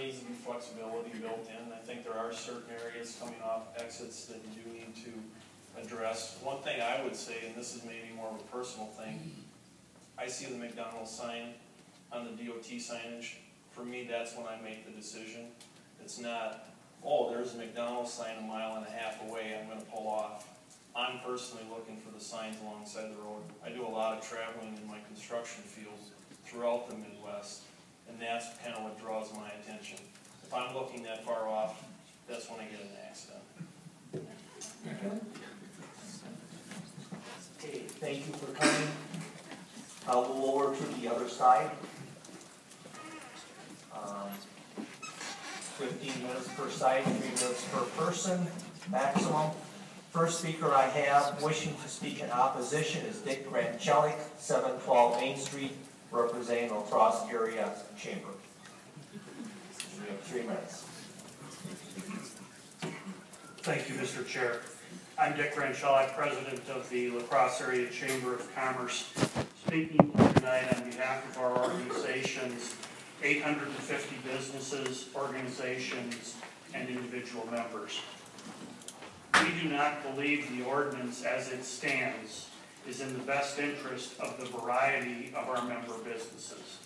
needs to be flexibility built in. I think there are certain areas coming off exits that you do need to address. One thing I would say, and this is maybe more of a personal thing, I see the McDonald's sign on the DOT signage. For me, that's when I make the decision. It's not, oh, there's a McDonald's sign a mile and a half away, I'm going to pull off. I'm personally looking for the signs alongside the road. I do a lot of traveling in my construction fields throughout the Midwest, and that's kind of what draws my attention. If I'm looking that far off, that's when I get in an accident. Okay, thank you for coming. I'll go over to the other side. 15 minutes per side, 3 minutes per person, maximum. First speaker I have wishing to speak in opposition is Dick Granchelik, 712 Main Street, representing La Crosse Area Chamber. We have 3 minutes. Thank you, Mr. Chair. I'm Dick Granchelik, President of the La Crosse Area Chamber of Commerce, speaking tonight on behalf of our organizations, 850 businesses, organizations, and individual members. We do not believe the ordinance as it stands is in the best interest of the variety of our member businesses.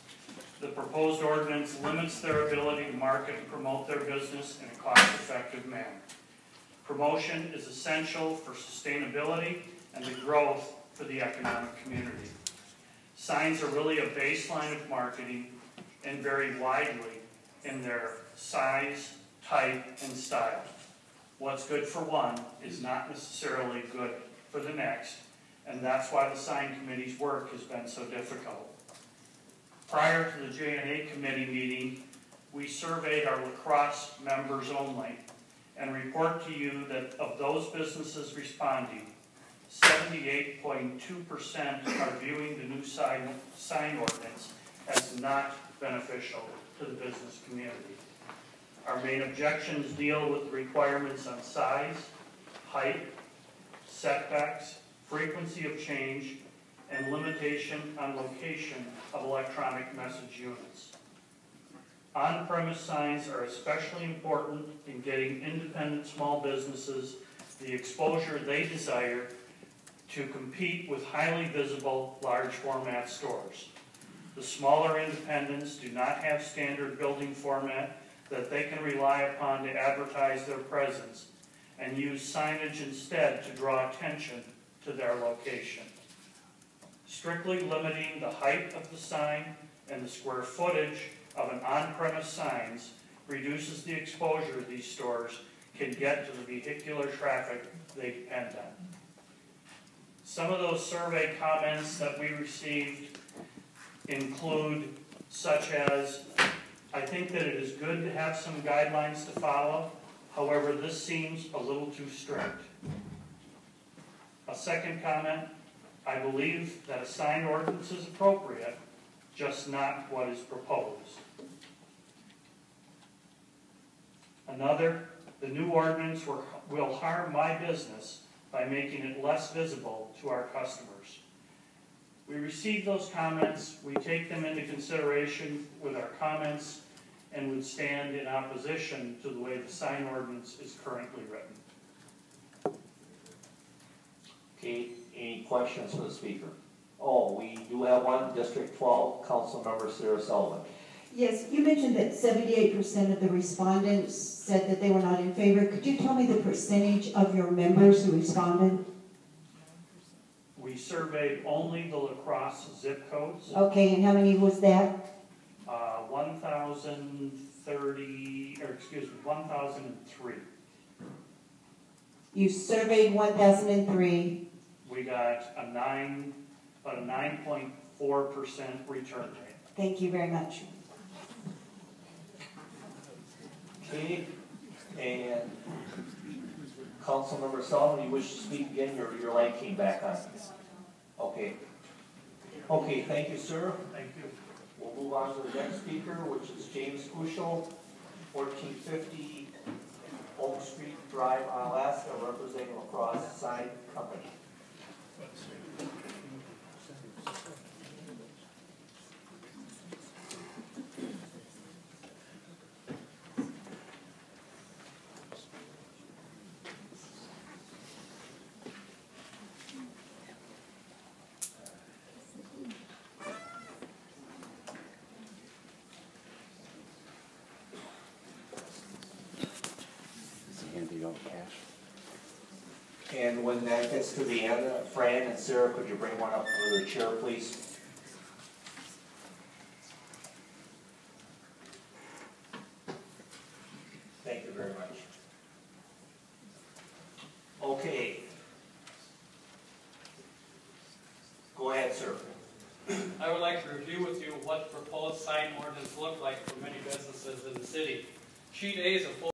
The proposed ordinance limits their ability to market and promote their business in a cost-effective manner. Promotion is essential for sustainability and the growth for the economic community. Signs are really a baseline of marketing and vary widely in their size, type, and style. What's good for one is not necessarily good for the next, and that's why the sign committee's work has been so difficult. Prior to the J&A committee meeting, we surveyed our La Crosse members only and report to you that of those businesses responding, 78.2% are viewing the new sign ordinance as not beneficial to the business community. Our main objections deal with the requirements on size, height, setbacks, frequency of change, and limitation on location of electronic message units. On-premise signs are especially important in getting independent small businesses the exposure they desire to compete with highly visible large format stores. The smaller independents do not have standard building format that they can rely upon to advertise their presence and use signage instead to draw attention to their location. Strictly limiting the height of the sign and the square footage of an on-premise signs reduces the exposure these stores can get to the vehicular traffic they depend on. Some of those survey comments that we received include such as, I think that it is good to have some guidelines to follow, however this seems a little too strict. A second comment, I believe that a sign ordinance is appropriate, just not what is proposed. Another, the new ordinance will harm my business by making it less visible to our customers. We receive those comments, we take them into consideration with our comments, and would stand in opposition to the way the sign ordinance is currently written. Okay, any questions for the speaker? Oh, we do have one, District 12, Council Member Sarah Sullivan. Yes, you mentioned that 78% of the respondents said that they were not in favor. Could you tell me the percentage of your members who responded? We surveyed only the La Crosse zip codes. Okay, and how many was that? 1,003. You surveyed 1,003. We got about a 9.4% return rate. Thank you very much. Okay, and Councilmember Sullivan, you wish to speak again? Your light came back on. Okay. Okay, thank you, sir. Thank you. We'll move on to the next speaker, which is James Kuschel, 1450 Oak Street Drive, Alaska, representing La Crosse Sign Company. And when that gets to the end, Fran and Sarah, could you bring one up for the chair, please? Thank you very much. Okay. Go ahead, sir. I would like to review with you what the proposed sign ordinance look like for many businesses in the city. Sheet A is a full